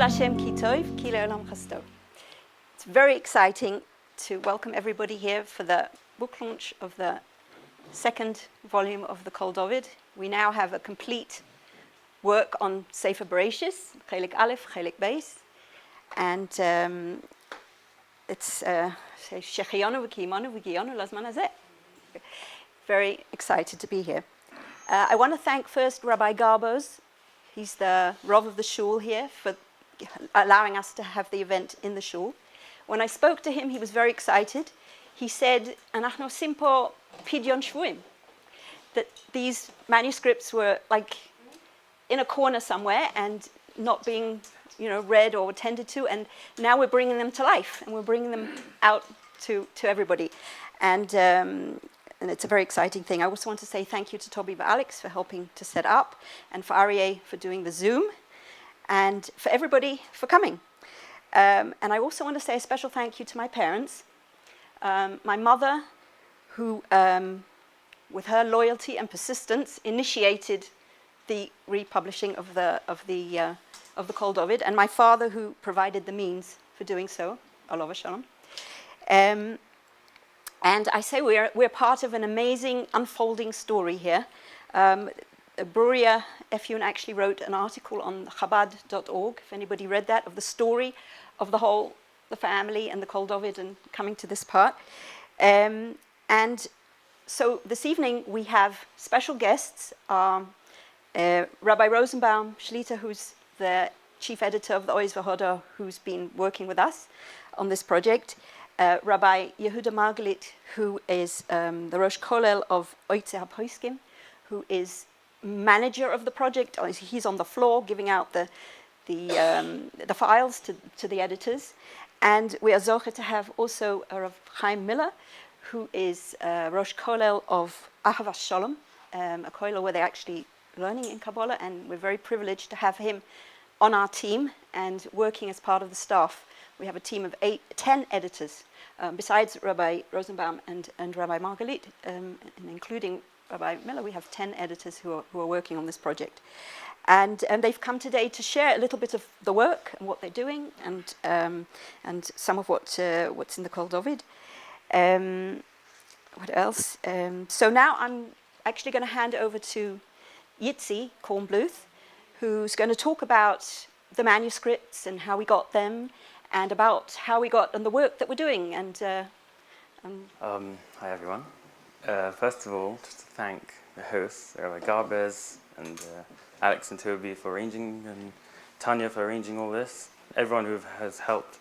Hashem ki tov, ki le'olam chasto. It's very exciting to welcome everybody here for the book launch of the second volume of the Kol Dovid. We now have a complete work on Sefer Bereshis, Chelik Aleph, Chelik Beis, and it's Shechionu v'kiyimonu v'giyonu lazman hazeh. Very excited to be here. I want to thank first Rabbi Garbos. He's the Rav of the shul here for allowing us to have the event in the shul. When I spoke to him, he was very excited. He said, "Anachnu osim po pidyon shvuim," that these manuscripts were like in a corner somewhere and not being, read or attended to, and now we're bringing them to life and we're bringing them out to everybody, and it's a very exciting thing. I also want to say thank you to Toby and Alex for helping to set up, and for Aryeh for doing the Zoom, and for everybody for coming. And I also want to say a special thank you to my parents. My mother, who, with her loyalty and persistence, initiated the republishing of the Kol Dovid, and my father, who provided the means for doing so. Alav Shalom. And I say we're part of an amazing unfolding story here. Bruria Efyun actually wrote an article on Chabad.org, if anybody read that, of the story of the family and the Kol Dovid and coming to this part. And so this evening we have special guests, Rabbi Rosenbaum Shlita, who's the chief editor of the Oz V'Hoda, who's been working with us on this project, Rabbi Yehuda Margalit, who is the Rosh Kollel of Oitze HaPoskim, who is manager of the project. He's on the floor giving out the files to the editors. And we are zoche to have also Rav Chaim Miller, who is Rosh Kollel of Ahavas Shalom, a kollel where they're actually learning in Kabbalah, and we're very privileged to have him on our team and working as part of the staff. We have a team of 10 editors, besides Rabbi Rosenbaum and Rabbi Margalit, and including Rabbi Miller. We have 10 editors who are working on this project, and they've come today to share a little bit of the work and what they're doing, and some of what's in the Kol Dovid. What else? So now I'm actually going to hand over to Yitzi Kornbluth, who's going to talk about the manuscripts and how we got them, and about how we got and the work that we're doing. And hi everyone. First of all, just to thank the hosts, Rabbi Garbez and Alex and Toby for arranging, and Tanya for arranging all this. Everyone who has helped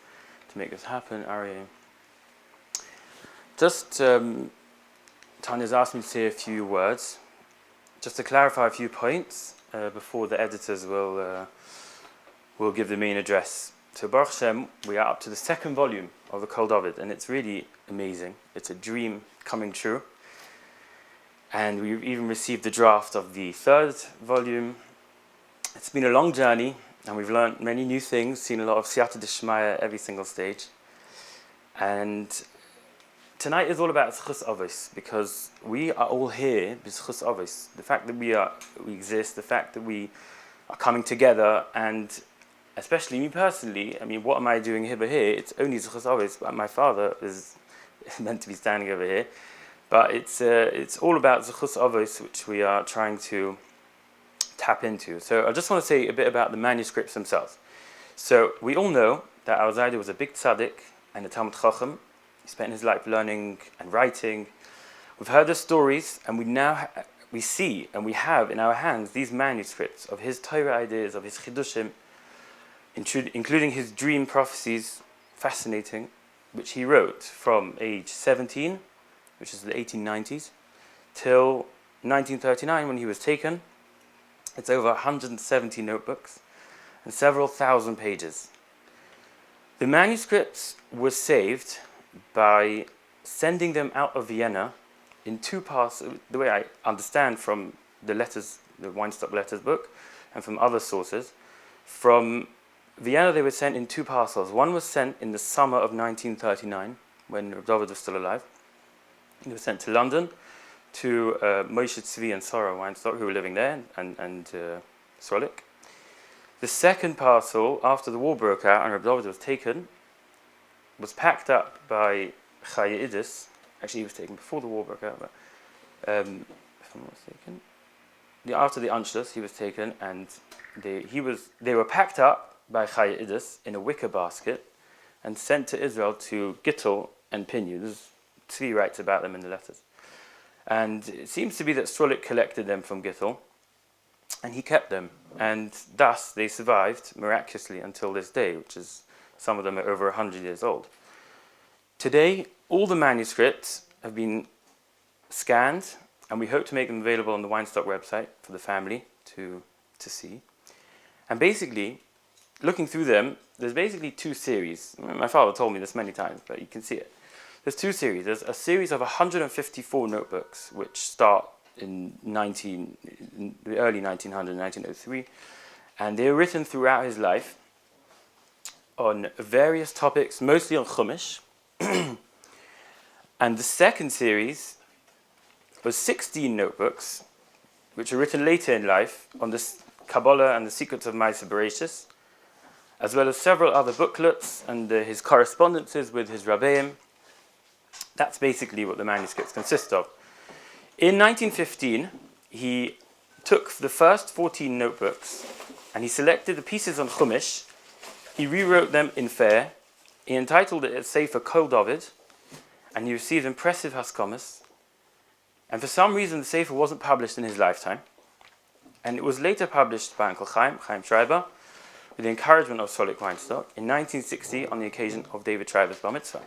to make this happen. Aryeh. Just Tanya's asked me to say a few words, just to clarify a few points before the editors will give the main address. So Baruch Hashem, we are up to the second volume of the Kol Dovid, and it's really amazing. It's a dream coming true. And we've even received the draft of the third volume. It's been a long journey, and we've learned many new things, seen a lot of Siyata Dishmaya at every single stage. And tonight is all about Zchus Avos, because we are all here b'Zchus Avos. The fact that we exist, the fact that we are coming together, and especially me personally, what am I doing here? It's only Zchus Avos, but my father is meant to be standing over here. But it's all about Zchus Avos, which we are trying to tap into. So I just want to say a bit about the manuscripts themselves. So we all know that Al Zayda was a big tzaddik and a Talmud Chacham. He spent his life learning and writing. We've heard the stories, and we see and we have in our hands these manuscripts of his Torah ideas, of his Chidushim, including his dream prophecies, fascinating, which he wrote from age 17, which is the 1890s, till 1939 when he was taken. It's over 170 notebooks and several thousand pages. The manuscripts were saved by sending them out of Vienna in two parts, the way I understand from the letters, the Weinstock Letters book, and from other sources. From Vienna they were sent in two parcels. One was sent in the summer of 1939, when David was still alive. They were sent to London, to Moshe Tzvi and Sarah Weinstock, who were living there, and Srolik. The second parcel, after the war broke out and Reb Dovid was taken, was packed up by Chaya Idis. Actually, he was taken before the war broke out, but if I'm not mistaken. After the Anschluss, he was taken, and they were packed up by Chaya Idis in a wicker basket and sent to Israel to Gittel and Pinu. There's Tzvi writes about them in the letters. And it seems to be that Srolik collected them from Gittel, and he kept them. And thus, they survived miraculously until this day, which is, some of them are over 100 years old. Today, all the manuscripts have been scanned, and we hope to make them available on the Weinstock website for the family to see. And basically, looking through them, there's basically two series. My father told me this many times, but you can see it. There's two series. There's a series of 154 notebooks, which start in the early 1900, 1903, and they were written throughout his life on various topics, mostly on Chumash. And the second series was 16 notebooks, which were written later in life on the Kabbalah and the secrets of Ma'aseh Bereshis, as well as several other booklets and his correspondences with his Rabbeim. That's basically what the manuscripts consist of. In 1915, he took the first 14 notebooks and he selected the pieces on Chumash. He rewrote them in Fair. He entitled it Sefer Kol Dovid, and he received impressive haskamas. And for some reason, the Sefer wasn't published in his lifetime. And it was later published by Uncle Chaim Schreiber, with the encouragement of Solik Weinstock, in 1960 on the occasion of David Schreiber's Bar Mitzvah.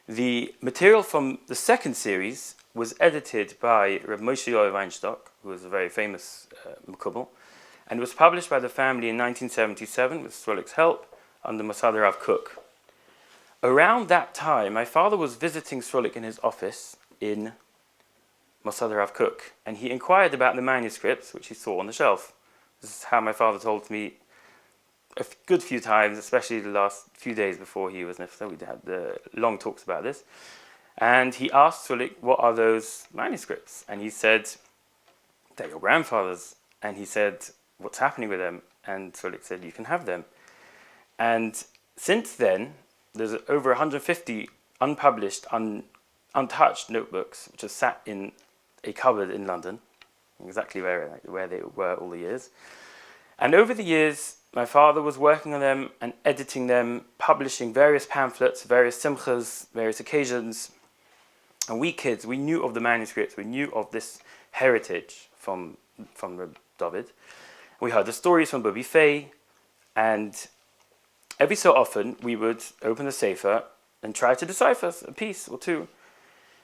The material from the second series was edited by Reb Moshe Yoel Weinstock, who was a very famous Mekubal, and was published by the family in 1977 with Srolik's help under Masada Rav Kook. Around that time, my father was visiting Srolik in his office in Masada Rav Kook, and he inquired about the manuscripts which he saw on the shelf. This is how my father told me a good few times, especially the last few days before he was nifta. We had long talks about this. And he asked Srolik, what are those manuscripts? And he said, they're your grandfather's. And he said, what's happening with them? And Srolik said, you can have them. And since then, there's over 150 unpublished, untouched notebooks, which have sat in a cupboard in London, exactly where they were all the years. And over the years, my father was working on them and editing them, publishing various pamphlets, various simchas, various occasions. And we kids, we knew of the manuscripts, we knew of this heritage from Reb Dovid. We heard the stories from Bobby Fay, and every so often we would open the Sefer and try to decipher a piece or two.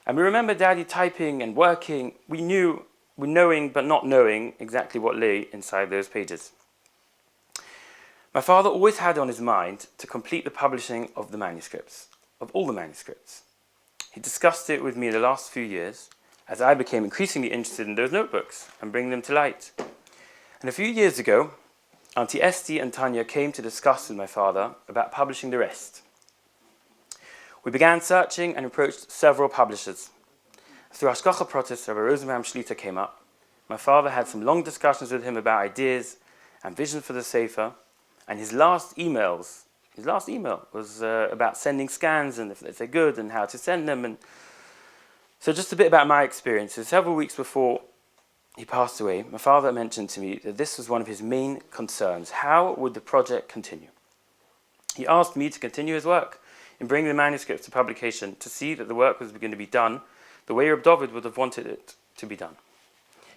And we remember Daddy typing and working. We knowing but not knowing exactly what lay inside those pages. My father always had on his mind to complete the publishing of the manuscripts, of all the manuscripts. He discussed it with me the last few years as I became increasingly interested in those notebooks and bringing them to light. And a few years ago, Auntie Esti and Tanya came to discuss with my father about publishing the rest. We began searching and approached several publishers. Through Hashgacha Pratis, Rabbi Rosenbaum Shlita came up. My father had some long discussions with him about ideas and vision for the Sefer. And his last email was about sending scans and if they're good and how to send them. And so just a bit about my experiences. Several weeks before he passed away, my father mentioned to me that this was one of his main concerns. How would the project continue? He asked me to continue his work in bringing the manuscripts to publication to see that the work was going to be done the way Reb Dovid would have wanted it to be done.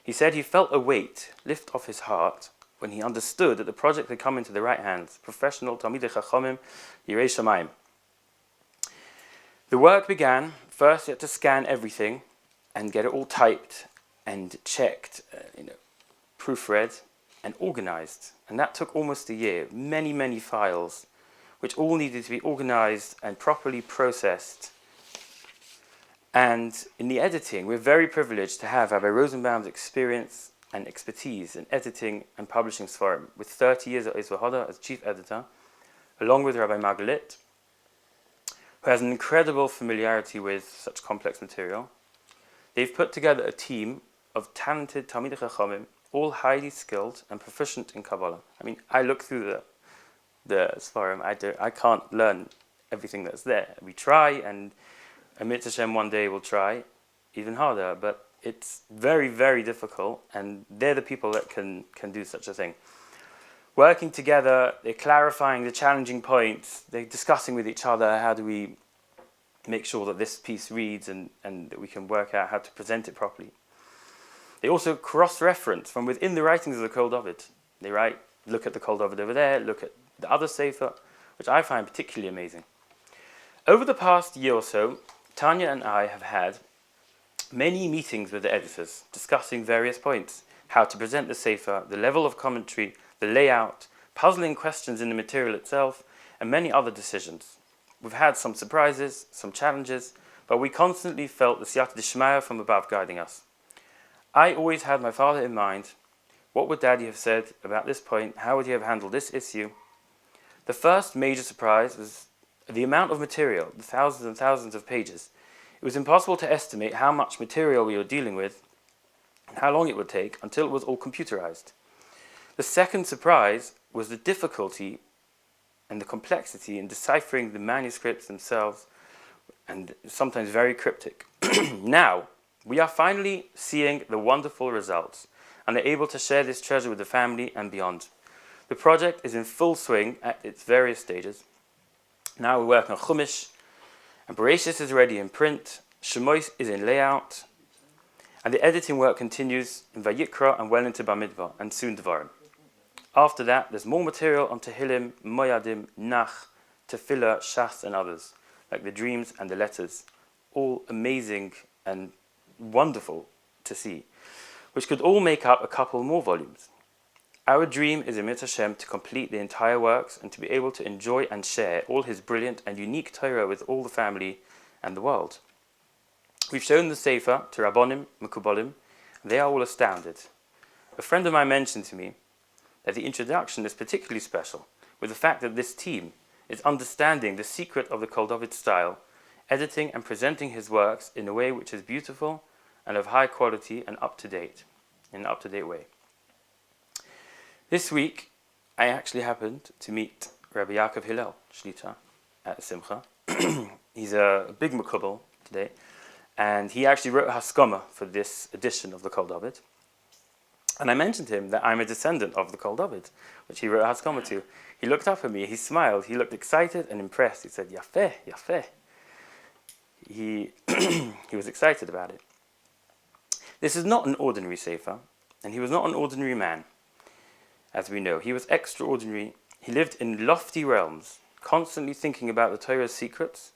He said he felt a weight lift off his heart when he understood that the project had come into the right hands, professional Talmidei Chachamim, Yirei Shamayim. The work began. First, he had to scan everything and get it all typed and checked, proofread and organized. And that took almost a year. Many, many files, which all needed to be organized and properly processed. And in the editing, we're very privileged to have Rabbi Rosenbaum's experience and expertise in editing and publishing Sfarim, with 30 years at Ezra Hoda as chief editor, along with Rabbi Margalit, who has an incredible familiarity with such complex material. They've put together a team of talented Talmidei Chachamim, all highly skilled and proficient in Kabbalah. I mean, I look through the Sfarim, I can't learn everything that's there. We try, and Amit Hashem one day will try even harder, but it's very, very difficult, and they're the people that can do such a thing. Working together, they're clarifying the challenging points, they're discussing with each other how do we make sure that this piece reads and that we can work out how to present it properly. They also cross-reference from within the writings of the Kol Dovid. They write, look at the Kol Dovid over there, look at the other Sefer, which I find particularly amazing. Over the past year or so, Tanya and I have had many meetings with the editors discussing various points, how to present the Sefer, the level of commentary, the layout, puzzling questions in the material itself, and many other decisions. We've had some surprises, some challenges, but we constantly felt the Siyata D'Shmaya from above guiding us. I always had my father in mind. What would Daddy have said about this point? How would he have handled this issue? The first major surprise was the amount of material, the thousands and thousands of pages. It was impossible to estimate how much material we were dealing with and how long it would take until it was all computerized. The second surprise was the difficulty and the complexity in deciphering the manuscripts themselves, and sometimes very cryptic. Now, we are finally seeing the wonderful results, and are able to share this treasure with the family and beyond. The project is in full swing at its various stages. Now we work on Chumash, and Bereshis is ready in print, Shemois is in layout, and the editing work continues in Vayikra and well into Bamidbar, and soon Devarim. After that, there's more material on Tehillim, Moyadim, Nach, Tefillah, Shas, and others, like the dreams and the letters, all amazing and wonderful to see, which could all make up a couple more volumes. Our dream is in Hashem to complete the entire works and to be able to enjoy and share all his brilliant and unique Torah with all the family and the world. We've shown the Sefer to Rabbonim, Mekubalim, and they are all astounded. A friend of mine mentioned to me that the introduction is particularly special, with the fact that this team is understanding the secret of the Kol Dovid style, editing and presenting his works in a way which is beautiful and of high quality and up-to-date, in an up-to-date way. This week, I actually happened to meet Rabbi Yaakov Hillel, Shlita, at Simcha. He's a big Mekubal today, and he actually wrote a Haskama for this edition of the Kol Dovid. And I mentioned to him that I'm a descendant of the Kol Dovid, which he wrote a Haskama to. He looked up at me, he smiled, he looked excited and impressed. He said, Yafeh, Yafeh. He was excited about it. This is not an ordinary Sefer, and he was not an ordinary man. As we know, he was extraordinary. He lived in lofty realms, constantly thinking about the Torah's secrets,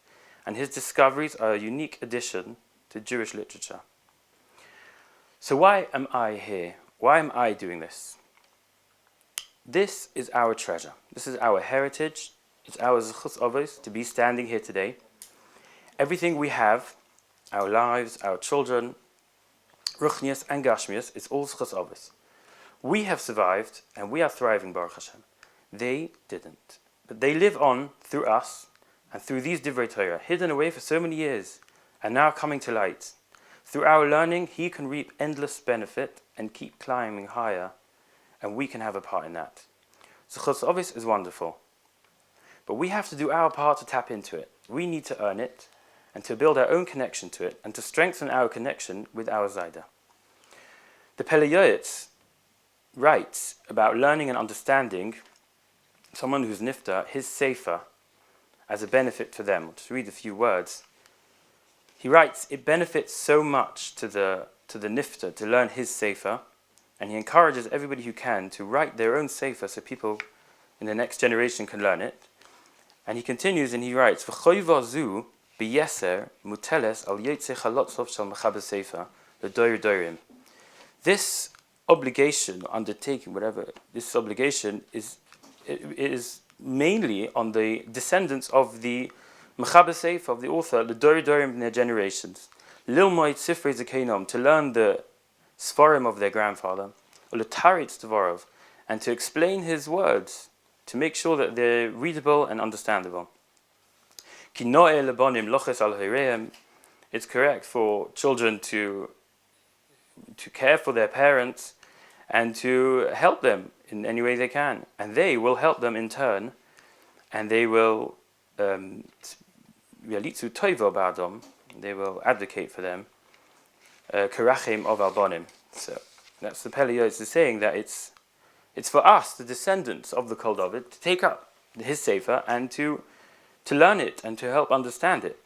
and his discoveries are a unique addition to Jewish literature. So why am I here? Why am I doing this? This is our treasure. This is our heritage. It's our zechus avos to be standing here today. Everything we have, our lives, our children, ruchnius and gashmius, it's all zechus avos. We have survived and we are thriving, Baruch Hashem. They didn't. But they live on through us and through these divrei Torah, hidden away for so many years and now coming to light. Through our learning, he can reap endless benefit and keep climbing higher, and we can have a part in that. Zechus Avos is wonderful, but we have to do our part to tap into it. We need to earn it and to build our own connection to it and to strengthen our connection with our Zayda. The Pele Yoetz writes about learning and understanding someone who's nifta, his sefer, as a benefit for them. I'll just read a few words. He writes, it benefits so much to the nifta to learn his sefer, and he encourages everybody who can to write their own sefer so people in the next generation can learn it. And he continues and he writes, V'choiva zu b'yeser muteles al yetze chalotzov shal mechaber sefer l'doir doirim. This obligation, undertaking, whatever, this obligation is mainly on the descendants of the mechaber sefer, of the author, l'doir doirim in their generations. Lilmoid sifrei zekenom, to learn the Sfarim of their grandfather, or l'taritz devorov, and to explain his words, to make sure that they're readable and understandable. Ki no'eh lebonim loches al hireim, it's correct for children to care for their parents and to help them in any way they can. And they will help them in turn, and they will yalitzu toivo ba'adam, they will advocate for them. Karachim of albonim. So that's the Pele Yoetz is saying that it's for us, the descendants of the Kol Dovid, to take up his sefer and to learn it and to help understand it.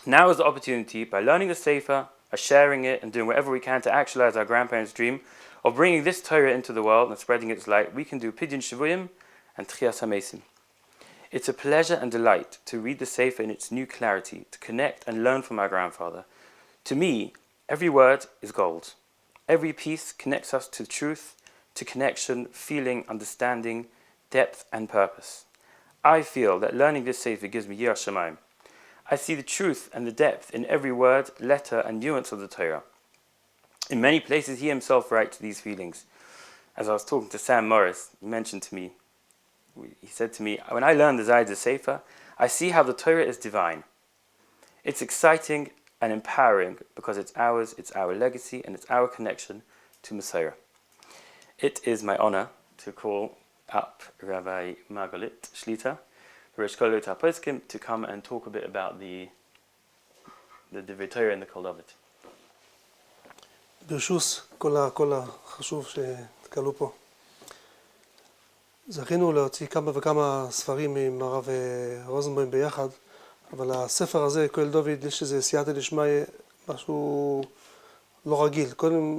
Now is the opportunity, by learning the sefer, by sharing it and doing whatever we can to actualize our grandparents' dream of bringing this Torah into the world and spreading its light, we can do Pidyon Shavuyim and Tchias HaMesim. It's a pleasure and delight to read the sefer in its new clarity, to connect and learn from our grandfather. To me, every word is gold. Every piece connects us to truth, to connection, feeling, understanding, depth and purpose. I feel that learning this sefer gives me Yiras Shamayim. I see the truth and the depth in every word, letter and nuance of the Torah. In many places he himself writes these feelings. As I was talking to Sam Morris, he mentioned to me, he said to me, when I learn the Zayda Sefer, I see how the Torah is divine. It's exciting and empowering because it's ours, it's our legacy, and it's our connection to Messiah. It is my honor to call up Rabbi Margalit Shlita, Rosh Kollel HaPoskim, to come and talk a bit about the Divrei Torah in the Kol Dovid. ברשוס כל החשוב שתקלו פה. זכינו להוציא כמה וכמה ספרים עם הרב רוזנבוים ביחד, אבל הספר הזה, קול דוד, יש איזה סייעתא דשמיא, משהו לא רגיל. קודם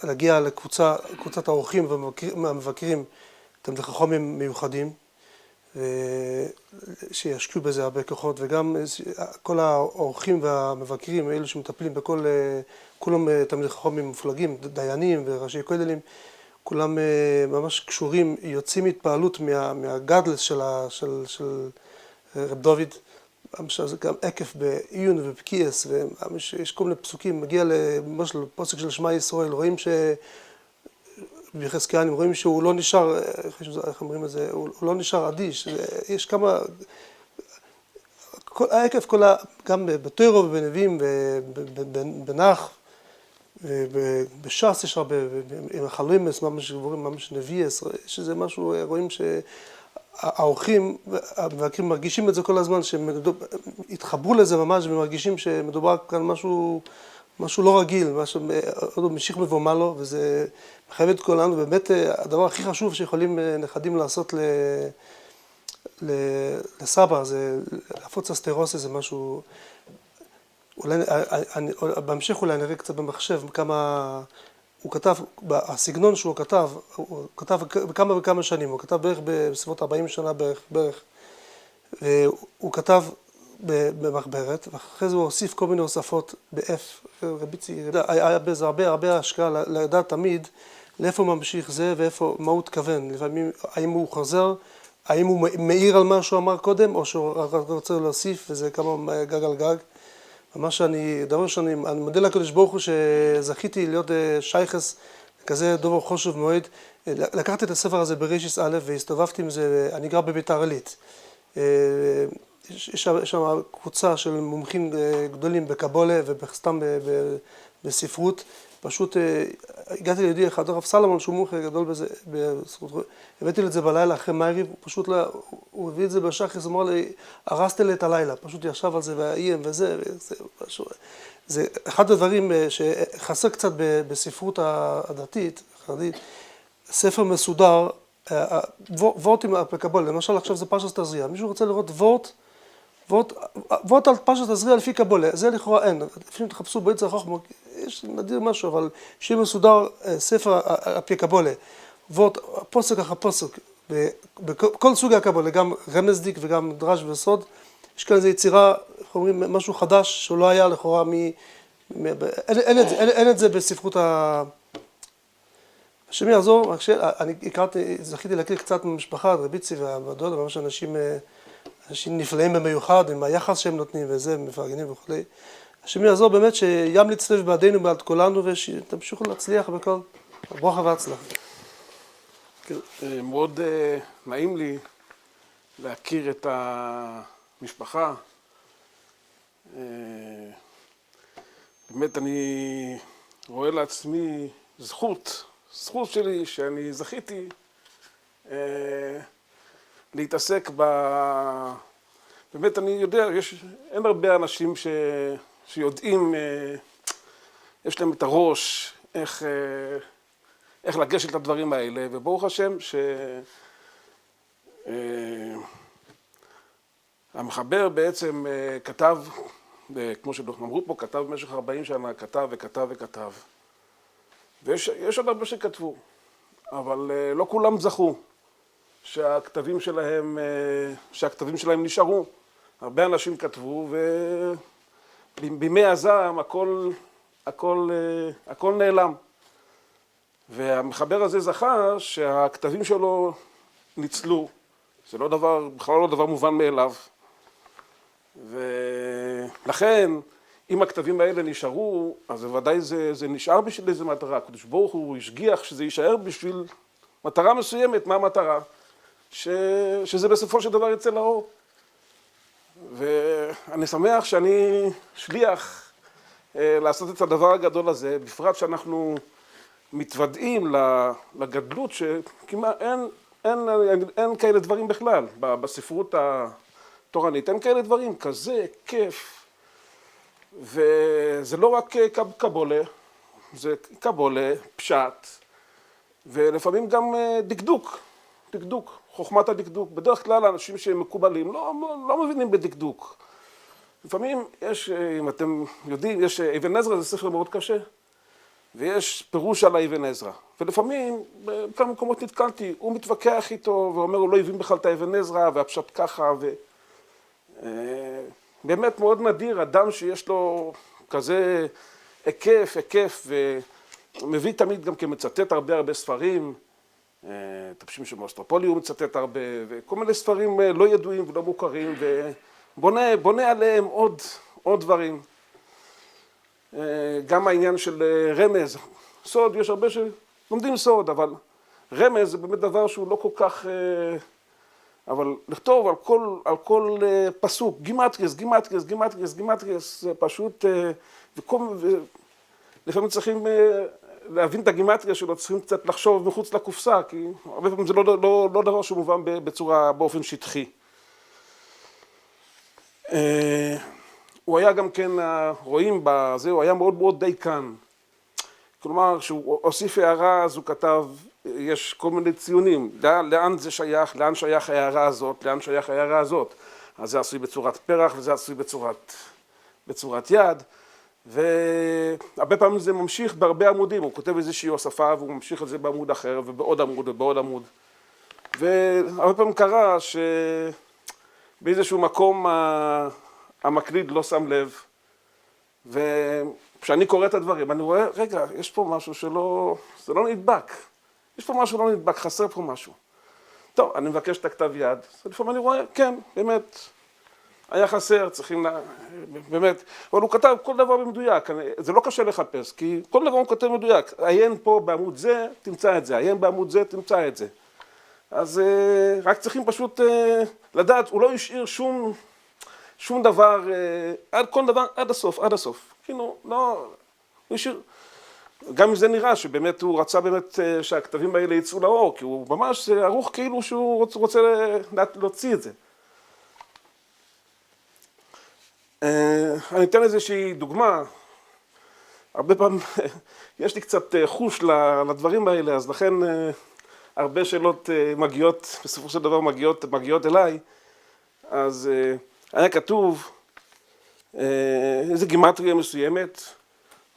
להגיע לקבוצת האורחים והמבקרים, תלמידי חכמים מיוחדים, שישקיעו בזה הרבה כוחות, וגם כל האורחים והמבקרים, אלו שמטפלים כולם תלמידי חכמים מופלגים, דיינים וראשי כוללים, כולם ממש קשורים, יוצאים התפעלות מהגדלס של רב דוד, גם עקף בעיון ובקיאס, ויש כל מיני פסוקים, מגיע למשל לפוסק של שמע ישראל, רואים ביחזקאלים, רואים שהוא לא נשאר, איך אומרים את זה, הוא לא נשאר אדיש, יש כמה, עקף גם בתורה ובנביאים ובנח, בש"ס יש הרבה, עם החלומס, ממש נביאס, יש איזה משהו, רואים שהאורחים והמבקרים מרגישים את זה כל הזמן, שהתחברו לזה ממש ומרגישים שמדובר כאן משהו לא רגיל, משהו משיך מבומה לו, וזה מחייב את כולנו, באמת הדבר הכי חשוב שיכולים נכדים לעשות לסבא, זה להפוץ אסטרוסי, זה משהו, אולי, בהמשך אולי נראה קצת במחשב כמה הוא כתב, הסגנון שהוא כתב, הוא כתב בכמה וכמה שנים, הוא כתב בערך בסביבות 40 שנה בערך, והוא כתב במחברת, ואחרי זה הוא הוסיף כל מיני הוספות ב-F, רביצי, היה בזה הרבה השקעה לדעת תמיד לאיפה ממשיך זה ואיפה, מה הוא התכוון, לפעמים האם הוא חוזר, האם הוא מעיר על מה שהוא אמר קודם, או שהוא רוצה להוסיף, וזה כמה גג על גג. ממש דבר שאני מודה לקדוש ברוך הוא שזכיתי להיות שייכס כזה דבר חשוב מאוד. לקחתי את הספר הזה ברישיס א' והסתובבתי עם זה, אני גר בביתר עילית. יש שם קבוצה של מומחים גדולים בקבולה וסתם בספרות. פשוט הגעתי לידי אחד, הרב סלומון, שהוא מומחה גדול בזה, הבאתי את זה בלילה אחרי מעריב, הוא הביא את זה בשחס, הוא אמר לי, הרסת לי את הלילה, פשוט ישב על זה והאיים וזה, זה אחד הדברים שחסר קצת בספרות הדתית, ספר מסודר, וורטים בקבולה, למשל עכשיו זה פרשת תזריע, מישהו רוצה לראות וורט על פרשת תזריע לפי קבולה, זה לכאורה אין, לפעמים תחפשו בעצם החוכמה, יש נדיר משהו, אבל שיהיה מסודר ספר על פי קבולה, וורט פוסק אחר פוסק, בכל סוגי הקבולה, גם רמזדיק וגם דרש וסוד, יש כאן איזו יצירה, איך אומרים, משהו חדש שהוא לא היה לכאורה אין את זה בספרות השם יעזור, אני זכיתי להכיר קצת ממשפחה, רביצי והדודה, ממש אנשים נפלאים במיוחד, עם היחס שהם נותנים וזה, מפרגנים וכו'. השם יעזור באמת שימליץ לב בעדינו בעד כולנו, ושתמשיכו להצליח בכל ברכה והצלחה. מאוד נעים לי להכיר את המשפחה. באמת אני רואה לעצמי זכות שלי שאני זכיתי להתעסק באמת אני יודע, אין הרבה אנשים שיודעים, יש להם את הראש, איך לגשת לדברים האלה, וברוך השם המחבר בעצם כתב, כמו שאמרו פה, כתב במשך 40 שנה, כתב וכתב וכתב. ויש עוד הרבה שכתבו, אבל לא כולם זכו שהכתבים שלהם נשארו. הרבה אנשים כתבו, ובימי הזעם הכל נעלם. והמחבר הזה זכה שהכתבים שלו ניצלו. זה בכלל לא דבר מובן מאליו. ולכן, אם הכתבים האלה נשארו, אז ודאי זה נשאר בשביל איזו מטרה. הקדוש ברוך הוא השגיח שזה יישאר בשביל מטרה מסוימת. מה המטרה? שזה בסופו של דבר יצא לאור. ואני שמח שאני שליח לעשות את הדבר הגדול הזה, בפרט שאנחנו מתוודעים לגדלות שכמעט אין כאלה דברים בכלל. בספרות התורנית אין כאלה דברים, כזה כיף. וזה לא רק קבולה, זה קבולה, פשט, ולפעמים גם דקדוק, חוכמת הדקדוק. בדרך כלל האנשים שהם מקובלים לא מבינים בדקדוק. לפעמים יש, אם אתם יודעים, יש אבן עזרא, זה ספר מאוד קשה, ויש פירוש על האבן עזרא. ולפעמים, בכמה מקומות נתקלתי, הוא מתווכח איתו ואומר, הוא לא הבין בכלל את האבן עזרא, והפשט ככה, באמת מאוד נדיר, אדם שיש לו כזה היקף, ומביא תמיד גם כמצטט הרבה ספרים, תפשים של מאוסטרופולי הוא מצטט הרבה, וכל מיני ספרים לא ידועים ולא מוכרים, ובונה עליהם עוד דברים. גם העניין של רמז, סוד, יש הרבה שלומדים סוד, אבל רמז זה באמת דבר שהוא לא כל כך, אבל לכתוב על כל פסוק, גימטריאס, זה פשוט, לפעמים צריכים להבין את הגימטריה שלו, צריכים קצת לחשוב מחוץ לקופסה, כי הרבה פעמים זה לא דבר שהוא מובן באופן שטחי. הוא היה גם כן, רואים בזה, הוא היה מאוד דייקן. כלומר, כשהוא הוסיף הערה, אז הוא כתב, יש כל מיני ציונים, לאן זה שייך, לאן שייך הערה הזאת, לאן שייך הערה הזאת. אז זה עשוי בצורת פרח וזה עשוי בצורת יד. והרבה פעמים זה ממשיך בהרבה עמודים, הוא כותב איזושהי הוספה והוא ממשיך את זה בעמוד אחר ובעוד עמוד. והרבה פעמים קרה שבאיזשהו מקום המקליד לא שם לב, וכשאני קורא את הדברים אני רואה, רגע, יש פה משהו זה לא נדבק, יש פה משהו לא נדבק, חסר פה משהו. טוב, אני מבקש את הכתב יד, לפעמים אני רואה, כן, באמת, היה חסר, צריכים, באמת, אבל הוא כתב כל דבר במדויק, זה לא קשה לחפש, כי כל דבר הוא כותב מדויק, עיין פה בעמוד זה, תמצא את זה, עיין בעמוד זה, תמצא את זה. אז רק צריכים פשוט לדעת, הוא לא השאיר שום דבר, כל דבר עד הסוף. כאילו, לא, הוא השאיר, גם אם זה נראה שבאמת הוא רצה באמת שהכתבים האלה יצאו לאור, כי הוא ממש ערוך כאילו שהוא רוצה להוציא את זה. אני אתן איזושהי דוגמה, הרבה פעמים יש לי קצת חוש לדברים האלה, אז לכן הרבה שאלות מגיעות, בסופו של דבר מגיעות אליי, אז היה כתוב איזה גימטריה מסוימת,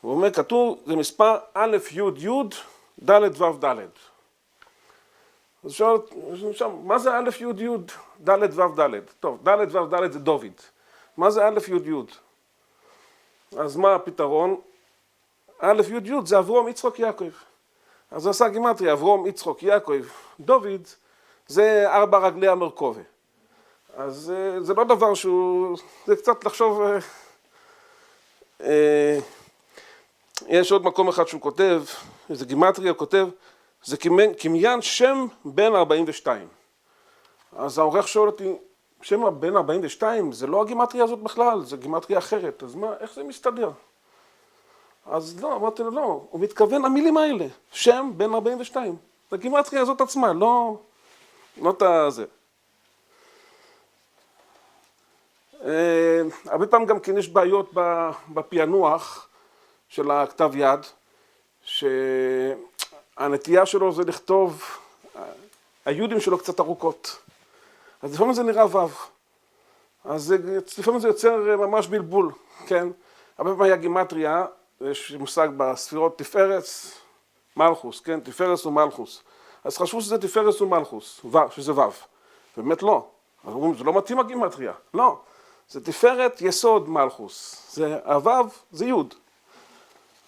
הוא אומר, כתוב, זה מספר א', י', י', ד', ו', ד'. אז שואל, מה זה א', י', י', ד', ו', ד'? טוב, ד', ו', ד' זה דוד. מה זה א', י', י'? אז מה הפתרון? א', י', י' זה אברום, יצחוק, יעקב. אז הוא עשה גימטריה, אברום, יצחוק, יעקב, דוד, זה 4 רגלי המרכובה. אז זה לא דבר זה קצת לחשוב, יש עוד מקום אחד שהוא כותב, איזה גימטריה כותב, זה כמניין שם בן 42. אז העורך שואל אותי, שם בן 42, זה לא הגימטריה הזאת בכלל, זה גימטריה אחרת, אז מה, איך זה מסתדר? אז לא, אמרתי לו, לא, הוא מתכוון למילים האלה, שם בן 42. זה הגימטריה הזאת עצמה, לא את זה. הרבה פעמים גם כן יש בעיות בפענוח של הכתב יד, שהנטייה שלו זה לכתוב, היודים שלו קצת ארוכות. אז לפעמים זה נראה וו. אז לפעמים זה יוצר ממש בלבול, כן? הרבה פעמים היה גימטריה, יש מושג בספירות תפארס, מלכוס, כן? תפארס ומלכוס. אז חשבו שזה תפארס ומלכוס, שזה וו. באמת לא. אז אומרים, זה לא מתאים הגימטריה. לא. זה תפארת יסוד מלכוס. זה הוו, זה יוד.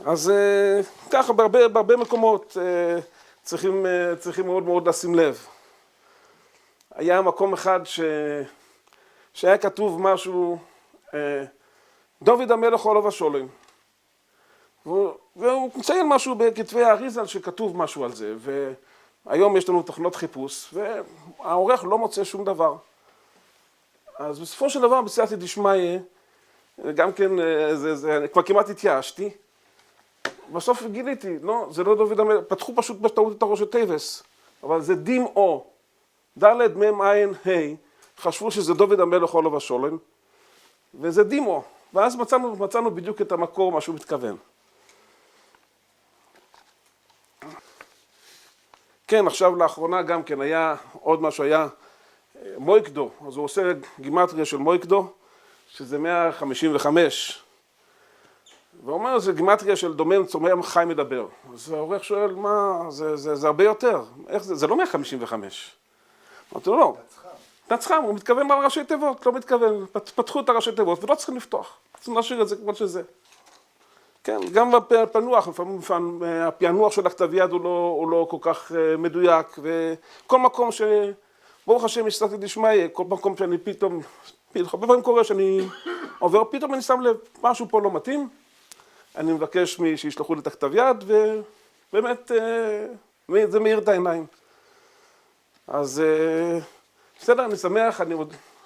אז ככה בהרבה מקומות צריכים מאוד מאוד לשים לב. היה מקום אחד שהיה כתוב משהו, דוד המלך עולו ושולם. והוא מציין משהו בכתבי האריזל שכתוב משהו על זה, והיום יש לנו תוכנות חיפוש, והעורך לא מוצא שום דבר. אז בסופו של דבר, בסייעתא דשמיא, גם כן, כבר כמעט התייאשתי, בסוף גיליתי, לא, זה לא דוד המלך, פתחו פשוט בטעות את הראש התיבס, אבל זה דמעו, ד' מ' ע' ה', חשבו שזה דוד המלך עולו ושולם, וזה דמעו, ואז מצאנו בדיוק את המקור, מה שהוא מתכוון. כן, עכשיו לאחרונה גם כן היה עוד משהו, היה מויקדו, אז הוא עושה גימטריה של מויקדו, שזה 155. והוא אומר, זה גימטריה של דומיין צומח חי מדבר. אז העורך שואל, מה, זה הרבה יותר. איך זה? זה לא 155. אמרתי לו, לא. תצחם, הוא מתכוון לראשי תיבות, לא מתכוון. פתחו את הראשי תיבות ולא צריכים לפתוח. צריכים להשאיר את זה כמו שזה. כן, גם בפענוח, לפעמים הפענוח של הכתב יד הוא לא כל כך מדויק, וכל מקום ברוך השם יש סייעתא דשמיא, כל מקום שאני פתאום, הרבה פעמים קורה שאני עובר, פתאום אני שם לב, משהו פה לא מתאים, אני מבקש שישלחו לי את הכתב יד, ובאמת זה מאיר את העיניים. אז בסדר, אני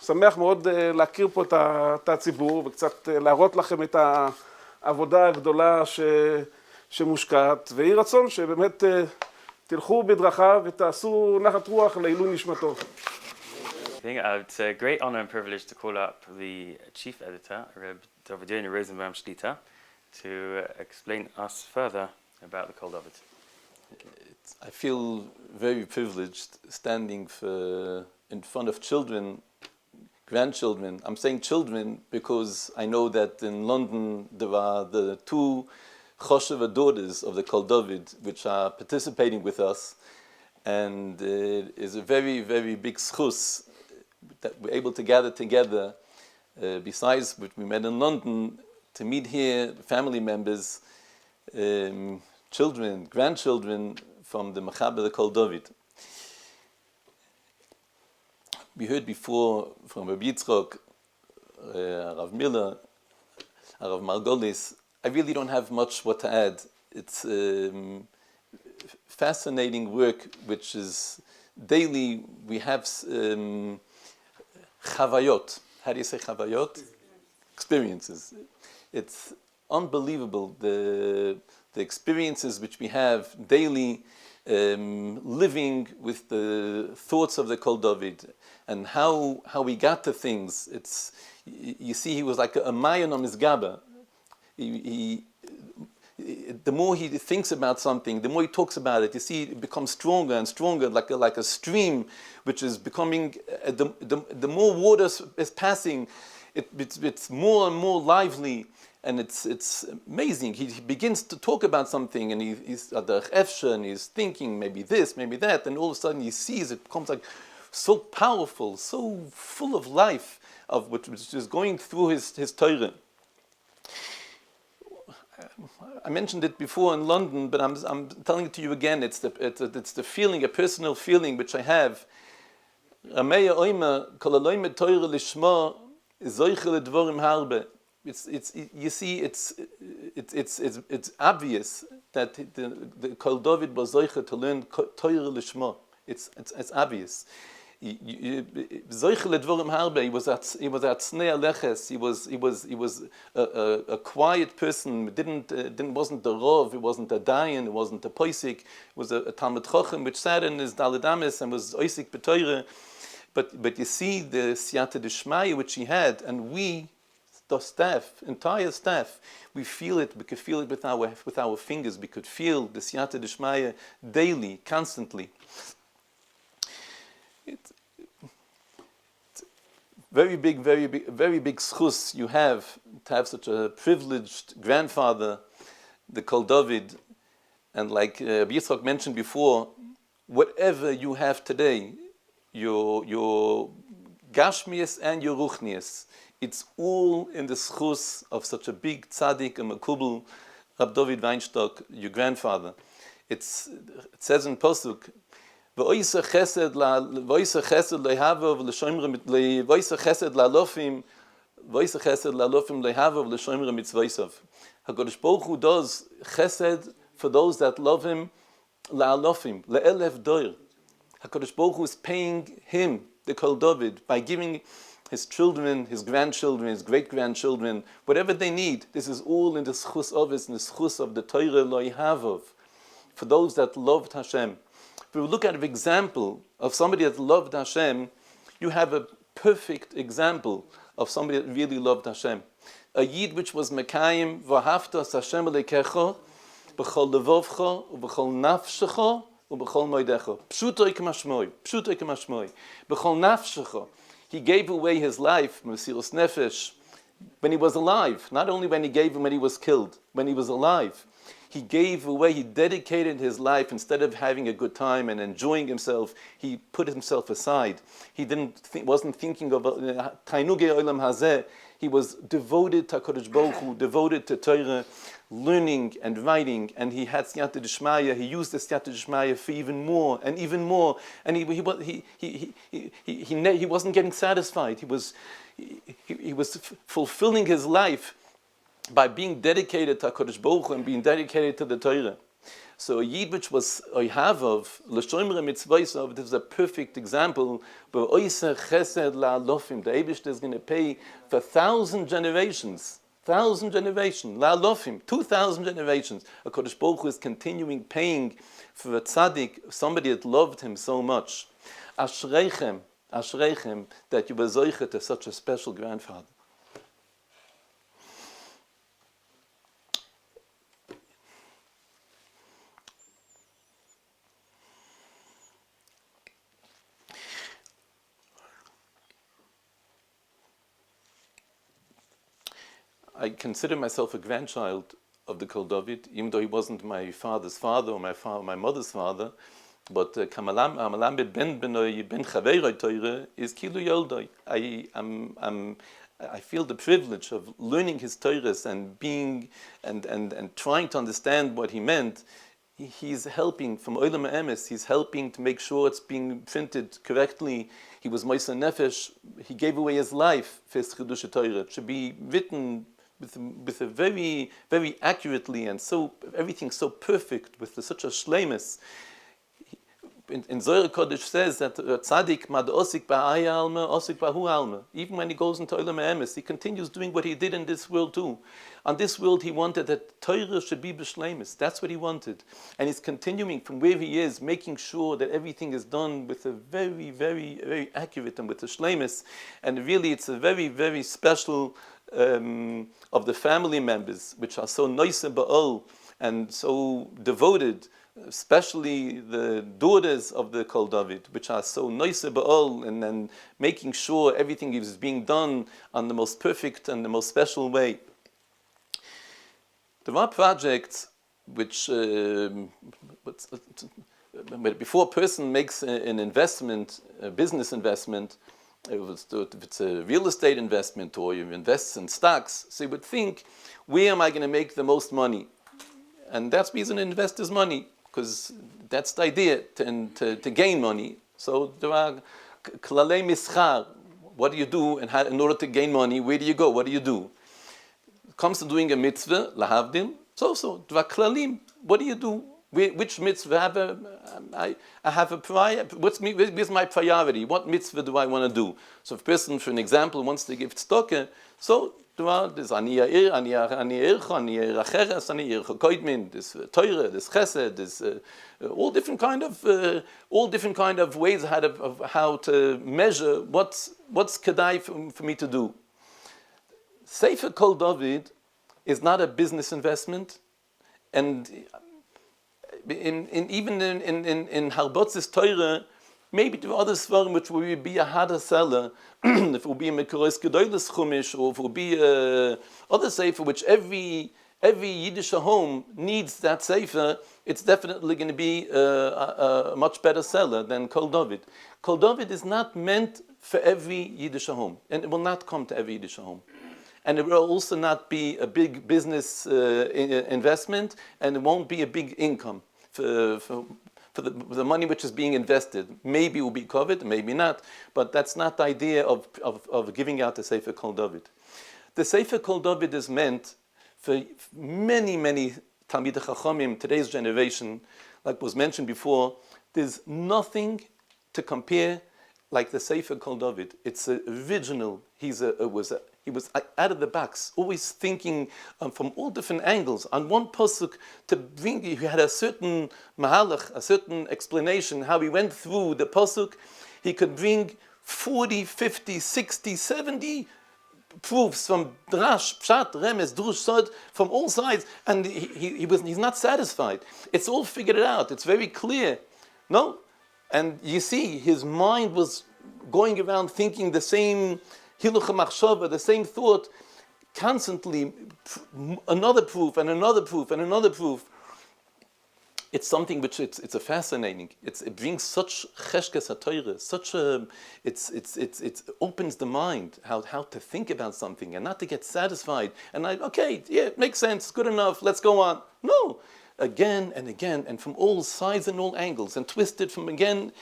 שמח מאוד להכיר פה את הציבור, וקצת להראות לכם את העבודה הגדולה שמושקעת, ויהי רצון שבאמת תלכו בדרכיו ותעשו נחת רוח לעילוי נשמתו. It's a great honor and privilege to call up the chief editor, Reb Dovid Rosenbaum Shlita, to explain us further about the Kol Dovid. I feel very privileged standing in front of children, grandchildren. I'm saying children because I know that in London there are the two Chosheva daughters of the Kol Dovid which are participating with us, and it is a very, very big schus that we're able to gather together, besides what we met in London, to meet here family members, children, grandchildren from the Mechaber, the Kol Dovid. We heard before from Rabbi Yitzchok, Rav Miller, Rav Margolis. I really don't have much what to add. It's fascinating work, which is daily. We have chavayot. How do you say chavayot? Experiences. It's unbelievable the experiences which we have daily, living with the thoughts of the Kol Dovid and how we got to things. It's, you see, he was like a mayan on his gaba. The more he thinks about something, the more he talks about it, you see it becomes stronger and stronger, like a stream which is becoming, the more water is passing, it's more and more lively, and it's amazing. He begins to talk about something, and he's at the efsha, and he's thinking maybe this, maybe that, and all of a sudden he sees it becomes like so powerful, so full of life, of which is going through his Torah. I mentioned it before in London, but I'm telling it to you again. It's the feeling, a personal feeling which I have. You see, it's obvious that the Kol Dovid was zoiche to learn Torah lishma. It's obvious. Zoichel dvorim harbe. He was at snei aleches. He was a quiet person. Wasn't the rov. He wasn't a dayan. He wasn't a poisik. He was a talmid chochem which sat in his daladamis and was oisik b'toire. But you see the siyata d'shmaya which he had, and we, the staff, entire staff, we feel it. We could feel it with our fingers. We could feel the siyata d'shmaya daily, constantly. It's very big schus you have to have such a privileged grandfather, the Kol Dovid, and like Yitzchak mentioned before, whatever you have today, your gashmias and your ruchnias, it's all in the schus of such a big tzaddik and makubal, Rab David Weinstock, your grandfather. It says in Posuk, V'oisa chesed lehavov l'shoimre v'oisa chesed la'alofim lehavov l'shoimre mitzvaysav. HaKadosh Baruch Hu does chesed for those that love Him la'alofim le'elef doir. HaKadosh Baruch Hu is paying him, the Kol Dovid, by giving his children, his grandchildren, his great-grandchildren, whatever they need. This is all in the schus of it, in the schus of the Torah lo'ihavov, for those that loved Hashem. If we look at an example of somebody that loved Hashem, you have a perfect example of somebody that really loved Hashem. A Yid which was Mekayim, V'ahavtas Hashem Elekecho, B'chol levovcho, U'b'chol nafshecho, U'b'chol moedecho. Pshuto ikmashmoi, Pshuto ikmashmoi. B'chol nafshecho. He gave away his life, Mesiras Nefesh, when he was alive. Not only when he gave him when he was killed, when he was alive. He gave away, he dedicated his life. Instead of having a good time and enjoying himself, he put himself aside. He wasn't thinking of Tainugei Olam Hazeh. He was devoted to HaKadosh Baruch Hu, devoted to Torah, learning and writing, and he had Siyata D'Shmaya. He used the Siyata D'Shmaya for even more, and he wasn't getting satisfied. He was fulfilling his life by being dedicated to HaKadosh Baruch Hu and being dedicated to the Torah. So a Yid which was Oihavov, L'shoimre mitzvaysav, this is a perfect example, but Oiseh chesed la'alofim, the Eibishter is going to pay for 1,000 generations, la'alofim, 2,000 generations. HaKadosh Baruch Hu is continuing paying for a tzaddik, somebody that loved him so much. Ashreichem, that you were zoichet to such a special grandfather. I consider myself a grandchild of the Kol Dovid, even though he wasn't my father's father or my mother's father. But Kamalam ben Chaveroi Torah is Kilu Yoldoi. I feel the privilege of learning his Torahs and being and trying to understand what he meant. He's helping from Olam Emes. He's helping to make sure it's being printed correctly. He was Moisa Nefesh. He gave away his life for his Chidush Torah. It should be written with a very, very accurately and so everything so perfect with such a shleimus. In Zohar Kodesh says that tzaddik mad osik ba'aya alma, osik ba'hu alma. Even when he goes into Olam Emes, he continues doing what he did in this world too. On this world, he wanted that Torah should be b'shleimus. That's what he wanted, and he's continuing from where he is, making sure that everything is done with a very, very, very accurate and with a shleimus. And really, it's a very, very special of the family members, which are so noise ba'ol and so devoted. Especially the daughters of the Kol Dovid, which are so noise ba'ol, and then making sure everything is being done on the most perfect and the most special way. There are projects which, before a person makes an investment, a business investment, if it's a real estate investment or you invest in stocks, so you would think, where am I going to make the most money? And that's the reason investors' money, because that's the idea, to gain money. So there are klalei mischar. What do you do in order to gain money? Where do you go? What do you do? It comes to doing a mitzvah, lahavdil. So there are klalim. What do you do? Which mitzvah I have a prior? What's my priority? What mitzvah do I want to do? So if a person, for an example, wants to give tzedakah, so there's aniyah acheres, aniyah koidmin, this Torah, this chesed, this all different kind of ways of how to measure what's kedai for me to do. Sefer Kol Dovid is not a business investment, and even in Harbotzis Torah, maybe there are other svarim which will be a harder seller, if it will be a Mekoros Gedolos Chumash, or if it will be other sefer which every Yiddish home needs that sefer, it's definitely going to be a much better seller than Kol Dovid. Kol Dovid is not meant for every Yiddish home, and it will not come to every Yiddish home. And it will also not be a big business investment, and it won't be a big income for the money which is being invested. Maybe it will be covered, maybe not, but that's not the idea of giving out the Sefer Kol Dovid. The Sefer Kol Dovid is meant for many, many Talmidei Chachamim, today's generation, like was mentioned before. There's nothing to compare like the Sefer Kol Dovid. It's original. He was out of the box, always thinking from all different angles. On one pasuk, to bring, he had a certain mahalach, a certain explanation, how he went through the pasuk. He could bring 40, 50, 60, 70 proofs from drash, pshat, remes, drush, sod, from all sides, and he's not satisfied. It's all figured out. It's very clear. No? And you see, his mind was going around thinking the same hiluch machshava, the same thought, constantly, another proof and another proof and another proof. It's something which it's a fascinating. It brings such cheshkes haTorah, such a it opens the mind how to think about something and not to get satisfied and it makes sense, good enough, let's go on. No, again and again and from all sides and all angles and twisted from again.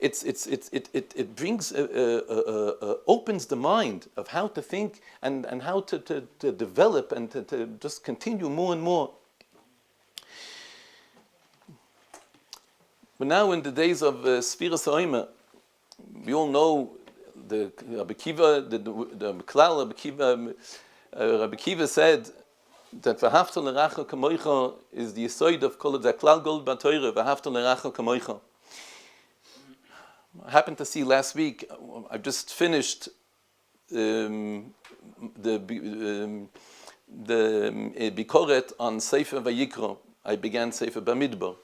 It brings opens the mind of how to think and how to develop and to just continue more and more. But now in the days of Sfiras HaOmer, we all know the Rabbi Kiva, the Klal Rabbi Kiva said that V'hafta l'racha kamoicha is the yisoid of Kol the Klal Gold B'Torah, V'hafta l'racha kamoicha. I happened to see last week, I've just finished the Bikoret on Sefer Vayikra. I began Sefer Bamidbar.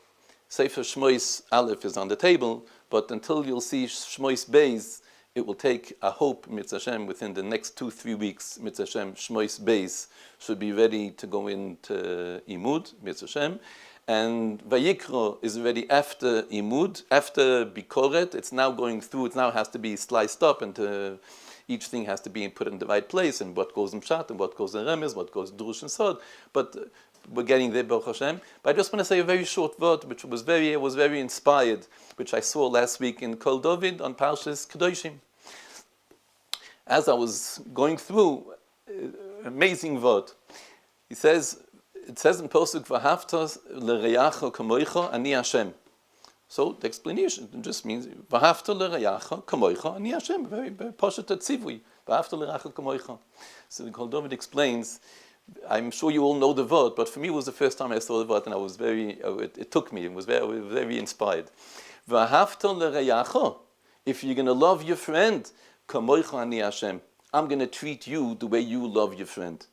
Sefer Shmois Aleph is on the table, but until you'll see Shmois Beis, it will take, I hope, Mitzvah Hashem, within the next 2-3 weeks, Mitzvah Hashem, Shmois Beis should be ready to go into Imud, Mitzvah Hashem. And Vayikra is already after Imud, after Bikoret. It's now going through, it now has to be sliced up, and each thing has to be put in the right place, and what goes in Pshat, and what goes in Remes, what goes in Drush and Sod. But we're getting there, Baruch Hashem. But I just want to say a very short word, which was very inspired, which I saw last week in Kol Dovid on Parshas Kedoshim. As I was going through, amazing word. It says in Posuk V'hafta l'reyacha kamoicha ani Hashem. So the explanation just means V'hafta l'reyacha kamoicha ani Hashem. Very poshet tzivui. V'hafta l'reyacha kamoicha. So the Kol Dovid explains. I'm sure you all know the word, but for me it was the first time I saw the word, and I was it took me. It was very inspired. V'hafta l'reyacha. If you're going to love your friend, kamoicha ani Hashem. I'm going to treat you the way you love your friend.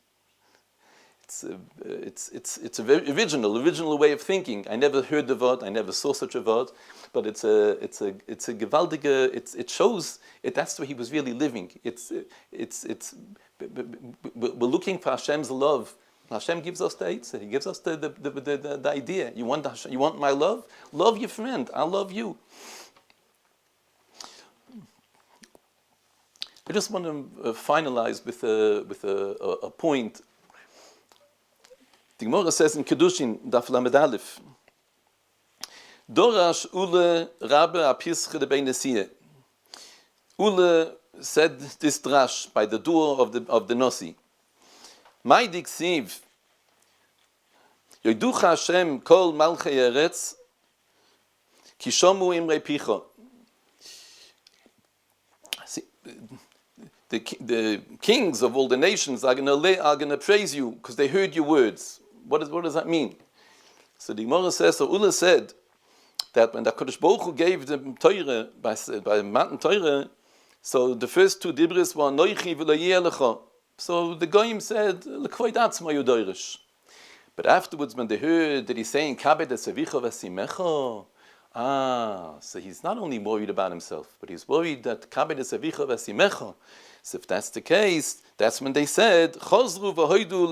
It's a very original way of thinking. I never heard the word. I never saw such a word, but it's a gewaltige. It shows it. That's where he was really living. We're looking for Hashem's love. Hashem gives us the eitzah. He gives us the idea. You want my love? Love your friend. I'll love you. I just want to finalize with a point. The Gemara says in Kedushin, Daf Lamed Aleph, Dorash Ule Rabbe Apische de Beinesie. Ule said this drash by the door of the Nasi. My diksiv, Yoiducha Hashem kol malchei eretz, ki shomu imrei picha. The kings of all the nations are going to praise you because they heard your words. What does that mean? So the Gemara says, so Ula said that when the Kodesh Baruch Hu gave the Torah, by Matan Torah, so the first two dibris were Noichi v'lo lecha. So the Goyim said, L'kvoid atzma yudoirish. But afterwards, when they heard that he's saying, Kabed esavicha v'simecha, so he's not only worried about himself, but he's worried that Kabed esavicha v'simecha. So if that's the case, that's when they said, Chozru v'hoidu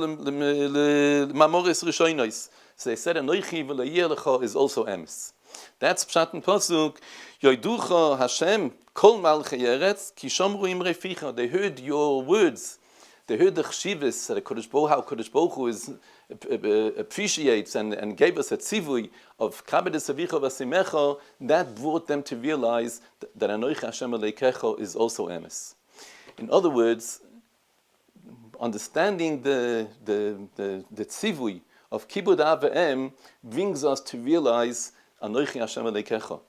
l'mamoris rishonos. So they said, Anoichi v'lo lecha is also emes. That's Pshat and Pasuk. Yoiducha Hashem kol malchei eretz ki shomru imrei ficha. They heard your words. They heard the chshivas that how Kodesh Baruch Hu appreciates and gave us a tzivui of kabed esavicha v'simecha. That brought them to realize that Anoichi Hashem Elokecha is also emes. In other words, understanding the tzivui of kibud av v'em brings us to realize Anoichi Hashem Elokecha.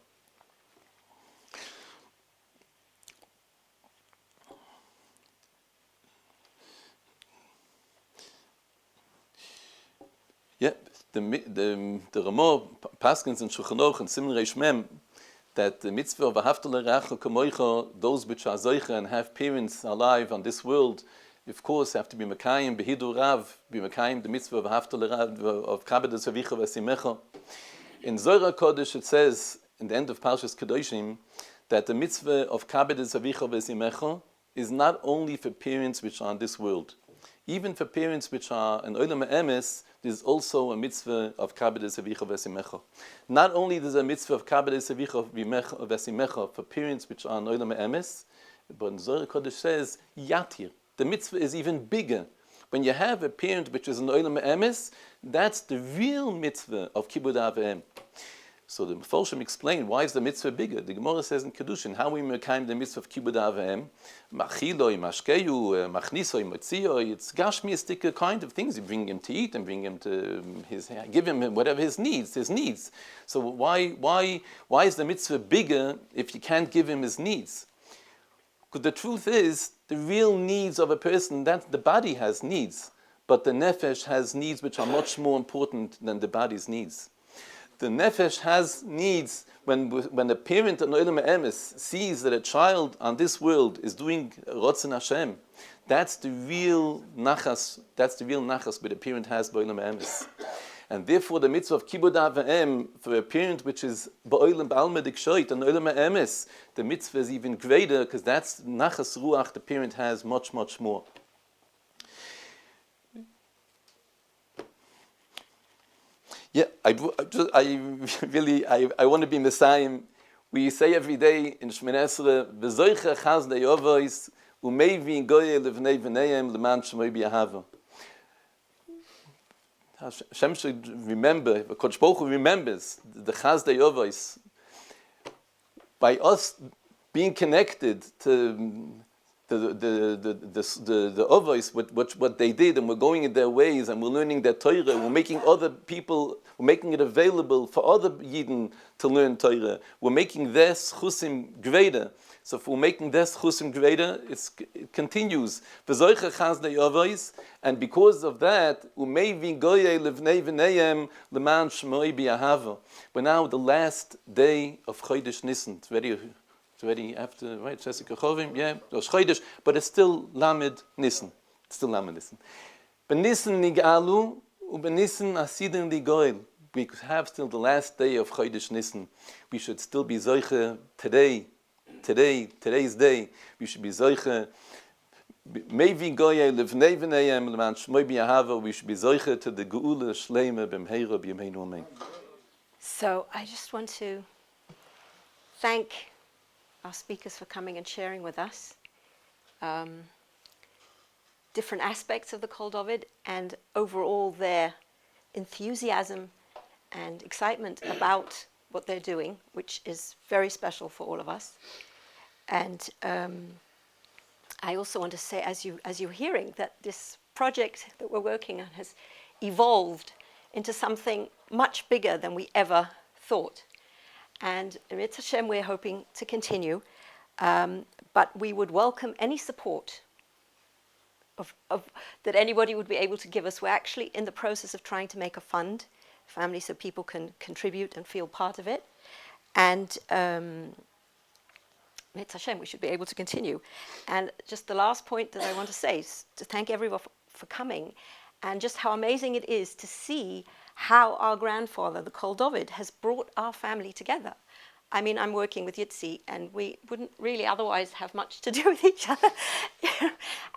Yeah, the Ramah Paskins and Shulchan Aruch and Siman Reish Mem that the mitzvah of Ahavta l'reacha kamoicha, those which are zoicha and have parents alive on this world, of course, have to be Mekayim, Behidu Rav, be Mekayim, the mitzvah of Ahavta l'reacha, of Kabed esavicha v'simecha. In Zohar Kodesh it says, in the end of Parshas Kedoshim, that the mitzvah of Kabed esavicha v'simecha is not only for parents which are in this world. Even for parents which are in Olam Emes, there's also a mitzvah of Kabed esavicha v'simecha. Not only there's a mitzvah of Kabed esavicha v'simecha for parents which are in Olam Emes, but in Zohar Kodesh says, Yatir. The mitzvah is even bigger. When you have a parent which is in Olam Emes, that's the real mitzvah of Kibud Av V'em. So the Mefarshim explain why is the mitzvah bigger. The Gemara says in Kedushin, how we mekayim the mitzvah of Kibud Av V'em, machiloi, mashkeyu, machnisoi, motziyoi, it's gashmiistic kind of things. You bring him to eat and bring him to give him whatever his needs. So why is the mitzvah bigger if you can't give him his needs? Because the truth is, the real needs of a person, that the body has needs, but the nefesh has needs which are much more important than the body's needs. The nefesh has needs when a parent in Olam Emes sees that a child on this world is doing Ratzon Hashem. That's the real nachas. That's the real nachas that a parent has by Olam Emes. And therefore, the mitzvah of Kibud Av V'em for a parent which is ba'olam ba'alma dikshoit and Olam Emes, the mitzvah is even greater because that's nachas ruach the parent has much, much more. Yeah, I want to be Messiah. We say every day in Shmoneh Esrei, "V'zoicha chaz le'yovois u'meivi goye levnei v'neihem leman shemoi b'yahava." Hashem should remember, Kodesh Baruch Hu remembers the chaz le'yovois. By us being connected to the others, what they did, and we're going in their ways, and we're learning their Torah, we're making other people, we're making it available for other Yidden to learn Torah. We're making their schusim greater. So if we're making their schusim greater, it continues. And because of that, we're now the last day of Chodesh Nisan. It's already after, right? Chesed Kechovim, yeah, Rosh Chodesh, but it's still Lamed Nisan. It's still Lamed Nisan. B'Nisan nigalu, u'b'Nisan asidin ligoil. We have still the last day of Chodesh Nisan. We should still be zoiche today's day. We should be zoiche. Mevi goye levnei v'neihem leman shmoi b'yahava. We should be zoiche to the geula shleima b'mheira b'yameinu amen. So I just want to thank our speakers for coming and sharing with us different aspects of the Kol Dovid and overall their enthusiasm and excitement about what they're doing, which is very special for all of us. And I also want to say, as you're hearing, that this project that we're working on has evolved into something much bigger than we ever thought. And Mitzvah Hashem, we're hoping to continue, but we would welcome any support of that anybody would be able to give us. We're actually in the process of trying to make a fund, family, so people can contribute and feel part of it. And Mitzvah Hashem, we should be able to continue. And just the last point that I want to say is to thank everyone for coming, and just how amazing it is to see how our grandfather, the Kol Dovid, has brought our family together. I mean, I'm working with Yitzi, and we wouldn't really otherwise have much to do with each other.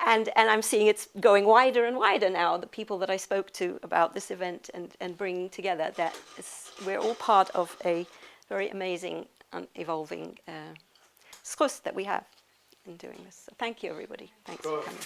and I'm seeing it's going wider and wider now, the people that I spoke to about this event and bringing together, that we're all part of a very amazing and evolving schus that we have in doing this. So thank you, everybody. Thanks for coming.